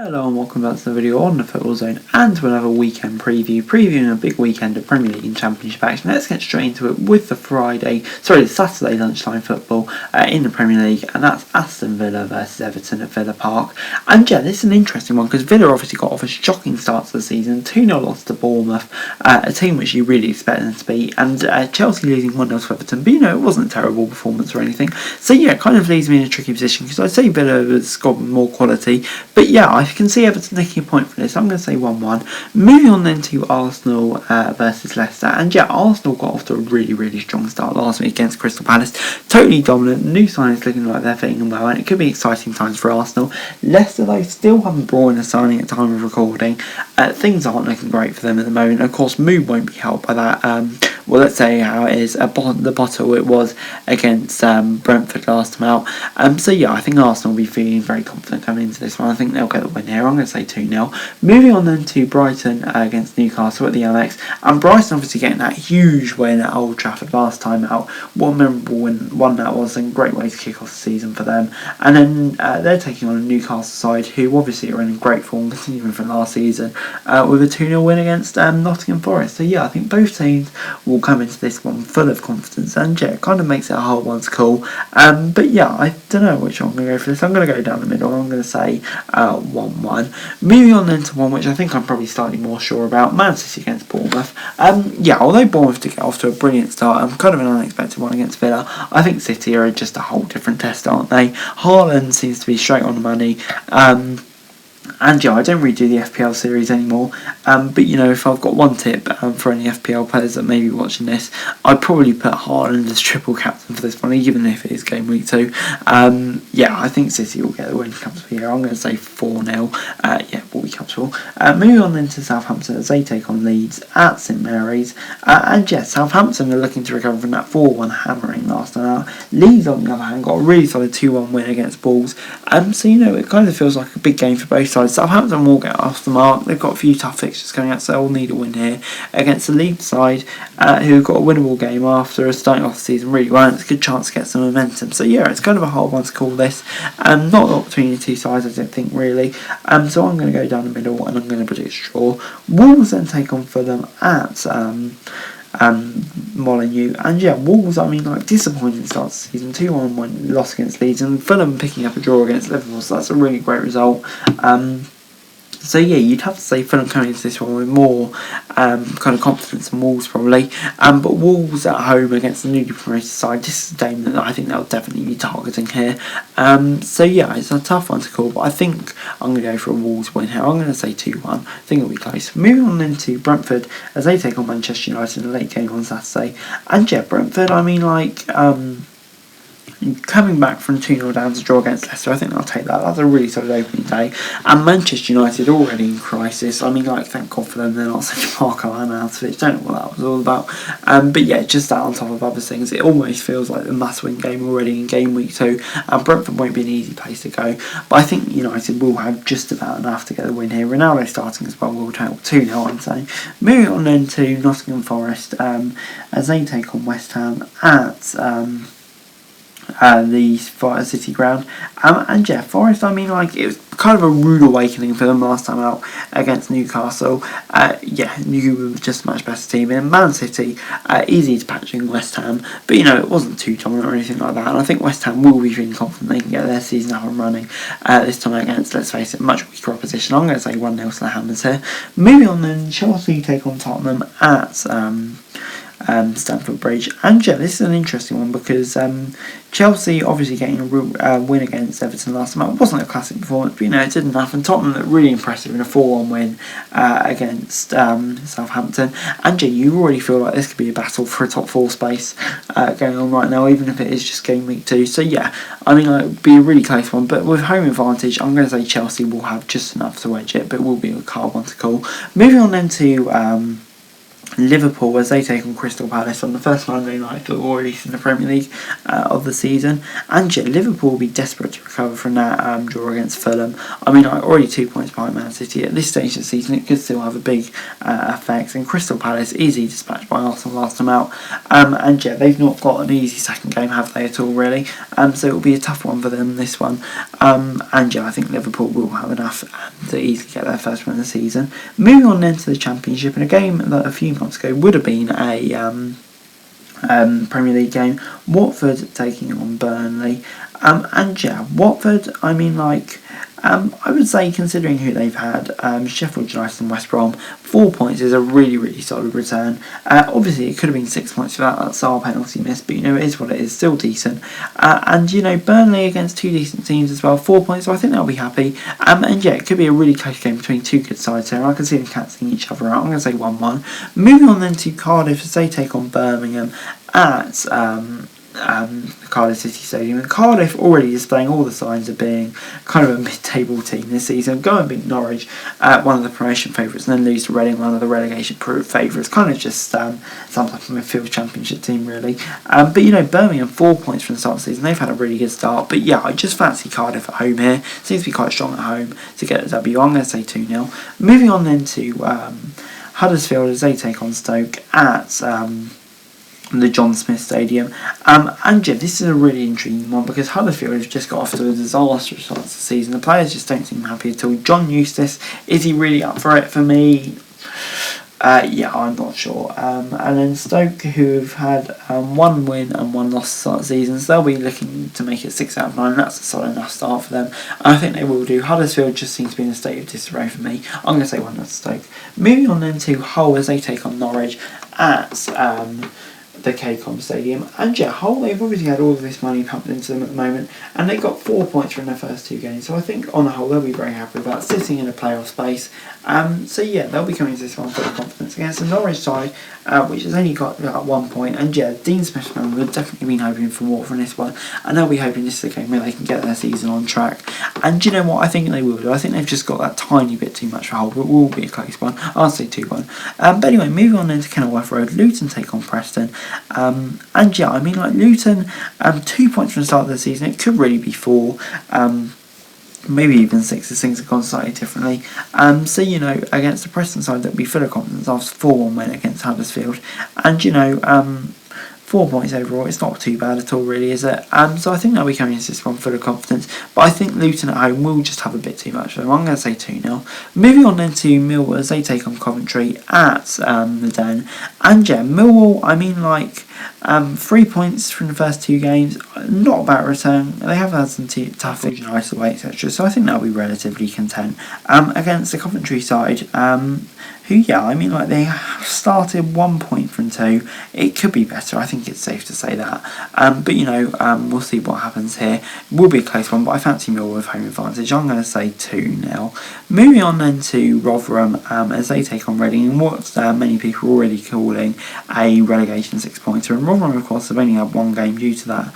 Hello and welcome back to the video on the Football Zone and to another weekend previewing a big weekend of Premier League and Championship action. Let's get straight into it with the Saturday lunchtime football in the Premier League, and that's Aston Villa versus Everton at Villa Park. And yeah, this is an interesting one because Villa obviously got off a shocking start to the season, 2-0 loss to Bournemouth, a team which you really expected them to beat, and Chelsea losing 1-0 to Everton, but it wasn't a terrible performance or anything. So yeah, it kind of leaves me in a tricky position because I'd say Villa has got more quality, but yeah, I can see Everton taking a point for this. I'm going to say 1-1. Moving on then to Arsenal versus Leicester. And yeah, Arsenal got off to a really strong start last week against Crystal Palace. Totally dominant. New signings looking like they're fitting in well, and it could be exciting times for Arsenal. Leicester, though, still haven't brought in a signing at time of recording. Things aren't looking great for them at the moment. Of course, mood won't be helped by that. Well, let's say how it is. The bottle it was against Brentford last time out. So yeah, I think Arsenal will be feeling very confident coming into this one. I think they'll get the win here. I'm going to say 2-0. Moving on then to Brighton against Newcastle at the Amex. And Brighton obviously getting that huge win at Old Trafford last time out. What a memorable one that was, and great way to kick off the season for them. And then they're taking on a Newcastle side who obviously are in great form, continuing from last season, with a 2-0 win against Nottingham Forest. So yeah, I think both teams will come into this one full of confidence, and yeah, it kind of makes it a hard one to call. But yeah, I don't know which one I'm going to go for this. I'm going to go down the middle. I'm going to say 1-1. Moving on then to one which I think I'm probably slightly more sure about, Man City against Bournemouth. Yeah, although Bournemouth did get off to a brilliant start, kind of an unexpected one against Villa, I think City are just a whole different test, aren't they? Haaland seems to be straight on the money. And yeah, I don't really do the FPL series anymore, but if I've got one tip for any FPL players that may be watching this, I'd probably put Haaland as triple captain for this one, even if it is game week 2. Yeah, I think City will get the win comfortably here. I'm going to say 4-0. Yeah, will be comfortable. Moving on then to Southampton as they take on Leeds at St Mary's. And yeah, Southampton are looking to recover from that 4-1 hammering last time out. Leeds, on the other hand, got a really solid 2-1 win against Wolves. So it kind of feels like a big game for both sides. Southampton will get off the mark. They've got a few tough fixtures coming out, so they'll need a win here against the Leeds side, who got a winnable game after starting off the season really well. And it's a good chance to get some momentum. So yeah, it's kind of a hard one to call this. Not a lot between the two sides, I don't think, really. So I'm going to go down the middle and I'm going to predict a draw. Wolves then take on Fulham at Molineux, and yeah, Wolves, disappointing start to the season, 2-1 loss against Leeds, and Fulham picking up a draw against Liverpool, so that's a really great result. So yeah, you'd have to say Fulham coming into this one with more kind of confidence than Wolves probably. But Wolves at home against the newly promoted side, this is a game that I think they'll definitely be targeting here. So yeah, it's a tough one to call, but I think I'm going to go for a Wolves win here. I'm going to say 2-1. I think it'll be close. Moving on then to Brentford as they take on Manchester United in a late game on Saturday. And yeah, Brentford, coming back from 2-0 down to draw against Leicester, I think they'll take that. That's a really solid opening day. And Manchester United already in crisis. Thank God for them, they're not such a Marco Arnautovic. Don't know what that was all about. But yeah, just that on top of other things, it almost feels like the must-win game already in game week 2. And Brentford won't be an easy place to go. But I think United will have just about enough to get the win here. Ronaldo starting as well will help. 2-0, I'm saying. Moving on then to Nottingham Forest as they take on West Ham at the City ground. And yeah, Forest, it was kind of a rude awakening for them last time out against Newcastle. Yeah, Newcastle was just a much better team. And Man City, easy to patch in West Ham, but it wasn't too dominant or anything like that. And I think West Ham will be feeling confident they can get their season up and running this time against, let's face it, much weaker opposition. I'm going to say 1-0 to the Hammers here. Moving on then, Chelsea take on Tottenham at Stamford Bridge. And yeah, this is an interesting one because Chelsea obviously getting a win against Everton last time. It wasn't a classic performance, but it did enough. And Tottenham looked really impressive in a 4-1 win against Southampton. And yeah, you already feel like this could be a battle for a top 4 space going on right now, even if it is just game week 2. So yeah, it would be a really close one. But with home advantage, I'm going to say Chelsea will have just enough to wedge it, but it will be a hard one to call. Moving on then to Liverpool as they take on Crystal Palace on the first Monday night football release in the Premier League of the season. And yeah, Liverpool will be desperate to recover from that draw against Fulham. I mean, already 2 points behind Man City. At this stage of the season, it could still have a big effect. And Crystal Palace, easy dispatched by Arsenal last time out. And yeah, they've not got an easy second game, have they, at all, really? So it will be a tough one for them, this one. And yeah, I think Liverpool will have enough to easily get their first win of the season. Moving on then to the Championship, in a game that a few months ago would have been a Premier League game, Watford taking on Burnley. And yeah, Watford, I mean, I would say, considering who they've had, Sheffield United and West Brom, 4 points is a really, really solid return. Obviously, it could have been 6 points without that Saar penalty miss, but it is what it is, still decent. And Burnley against two decent teams as well, 4 points, so I think they'll be happy. And yeah, it could be a really close game between two good sides here. I can see them cancelling each other out. I'm going to say 1-1. Moving on then to Cardiff as they take on Birmingham at Cardiff City Stadium. And Cardiff already displaying all the signs of being kind of a mid-table team this season. Go and beat Norwich, one of the promotion favourites, and then lose to Reading, one of the relegation favourites. Kind of just sounds like a midfield championship team, really. But Birmingham 4 points from the start of the season. They've had a really good start. But yeah, I just fancy Cardiff at home here. Seems to be quite strong at home to get a W. I'm going to say 2-0. Moving on then to Huddersfield as they take on Stoke at the John Smith Stadium. And yeah, this is a really intriguing one because Huddersfield have just got off to a disastrous start to the season. The players just don't seem happy at all. John Eustace, is he really up for it? For me, yeah, I'm not sure. And then Stoke, who have had 1 win and 1 loss to start the season, so they'll be looking to make it 6 out of 9. That's a solid enough start for them. And I think they will do. Huddersfield just seems to be in a state of disarray for me. I'm going to say 1-0 to Stoke. Moving on then to Hull as they take on Norwich at the KCOM Stadium. And yeah, Hull, they've obviously had all of this money pumped into them at the moment, and they got 4 points from their first 2 games, so I think on the whole they'll be very happy with that, sitting in a playoff space. So yeah, they'll be coming to this one full of confidence against the Norwich side, which has only got 1 point. And yeah, Dean Smith would have definitely been hoping for more from this one, and they'll be hoping this is a game where they can get their season on track. And you know what, I think they will do. I think they've just got that tiny bit too much for Hull, but it will be a close one. I'll say 2-1. But anyway, moving on then to Kenilworth Road, Luton take on Preston. And yeah, I mean, Luton, 2 points from the start of the season. It could really be 4. Maybe even 6 if things have gone slightly differently. So, against the Preston side, that will be full of confidence after 4-1 win against Huddersfield. And, 4 points overall, it's not too bad at all, really, is it? So I think they'll be coming into this one full of confidence. But I think Luton at home will just have a bit too much for them. I'm going to say 2-0. Moving on then to Millwall as they take on Coventry at the Den. And yeah, Millwall, I mean, 3 points from the first 2 games, not a bad return. They have had some tough things, nice away, etc. So I think they'll be relatively content. Against the Coventry side, who, yeah, I mean, they have started 1 point from 2. It could be better, I think it's safe to say that. But, we'll see what happens here. It will be a close one, but I fancy Millwall with home advantage. I'm going to say 2-0. Moving on then to Rotherham as they take on Reading, and what many people are already calling a relegation 6-pointer. And Rotherham, of course, have only had 1 game due to that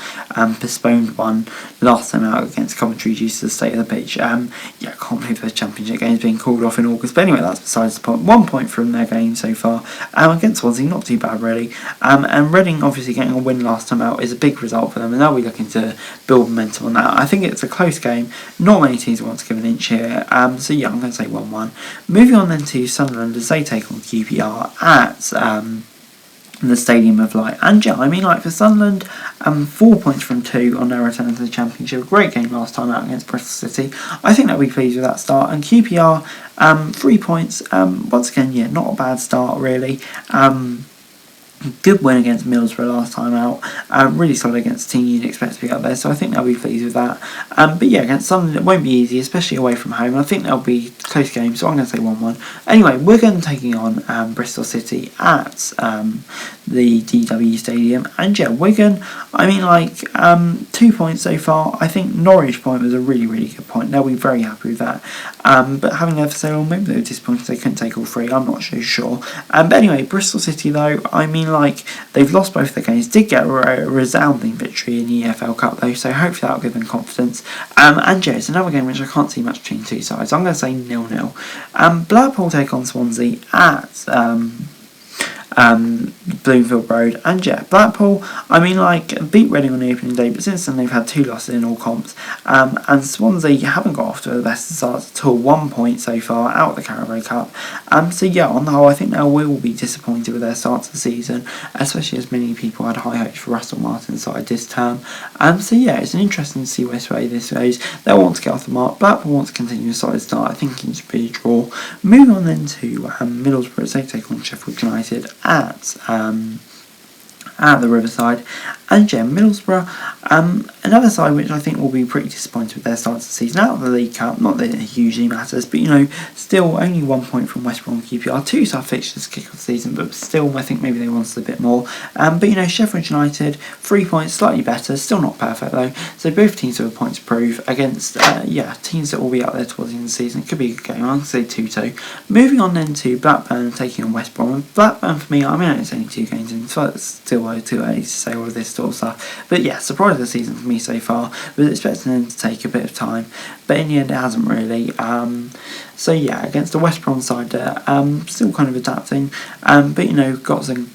postponed one last time out against Coventry due to the state of the pitch. Yeah, I can't believe the championship game's being called off in August. But anyway, that's besides the point. 1 point from their game so far. Against Swansea, not too bad, really. And Reading, obviously, getting a win last time out is a big result for them, and they'll be looking to build momentum on that. I think it's a close game. Not many teams want to give an inch here. So yeah, I'm going to say 1-1. Moving on then to Sunderland as they take on QPR at the Stadium of Light. And yeah, I mean, for Sunderland, 4 points from 2 on their return to the Championship. Great game last time out against Bristol City. I think they'll be pleased with that start. And QPR, 3 points. Once again, yeah, not a bad start, really. Good win against Middlesbrough last time out. Really solid against the team you'd expect to be up there, so I think they'll be pleased with that. But yeah, against Sunderland it won't be easy, especially away from home. I think they'll be close games, so I'm going to say 1-1. Anyway, Wigan taking on Bristol City at the DW Stadium. And yeah, Wigan, I mean, 2 points so far. I think Norwich point was a really, really good point. They'll be very happy with that. But having left for so long, maybe they were disappointed they couldn't take all 3. I'm not so sure. But anyway, Bristol City, though, I mean, they've lost both their games, did get a resounding victory in the EFL Cup though, so hopefully that'll give them confidence. And yeah, it's another game which I can't see much between 2 sides. I'm going to say 0-0. Blackpool take on Swansea at Bloomfield Road, and yeah, Blackpool, I mean, like, beat Reading on the opening day, but since then they've had 2 losses in all comps, and Swansea haven't got off to the best starts at all, 1 point so far out of the Carabao Cup, so yeah, on the whole, I think they will be disappointed with their start to the season, especially as many people had high hopes for Russell Martin's side this term, so yeah, it's interesting to see which way this goes. They'll want to get off the mark, Blackpool wants to continue a solid start, I think it should be a draw. Moving on then to Middlesbrough, as they take on Sheffield United at the Riverside, and yeah, Middlesbrough, another side which I think will be pretty disappointed with their start to the season out of the League Cup. Not that it hugely matters, but still only 1 point from West Brom QPR, 2 tough fixtures to kick off the season, but still I think maybe they wanted a bit more. But Sheffield United, 3 points, slightly better, still not perfect though. So both teams have a point to prove against teams that will be out there towards the end of the season. It could be a good game. I'm going to say 2-2. Moving on then to Blackburn taking on West Brom. Blackburn for me, I mean it's only 2 games in, so it's still too early to say all of this sort of stuff. But yeah, surprise of the season for me so far. Was expecting them to take a bit of time, but in the end it hasn't really. So yeah, against the West Brom side there, still kind of adapting, but got some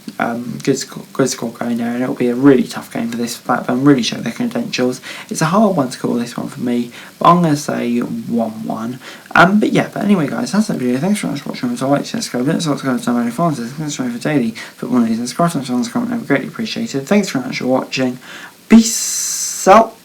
good score going there, and it'll be a really tough game for this Blackburn. Really show their credentials. It's a hard one to call, this one for me, but I'm going to say 1-1. But anyway, guys, that's that video. Thanks very much for watching. So I like to subscribe. Let's also go to my fans. Thanks for daily football news and subscribe to my channel. Comment, I would greatly appreciate it. Thanks very much for watching. Peace out.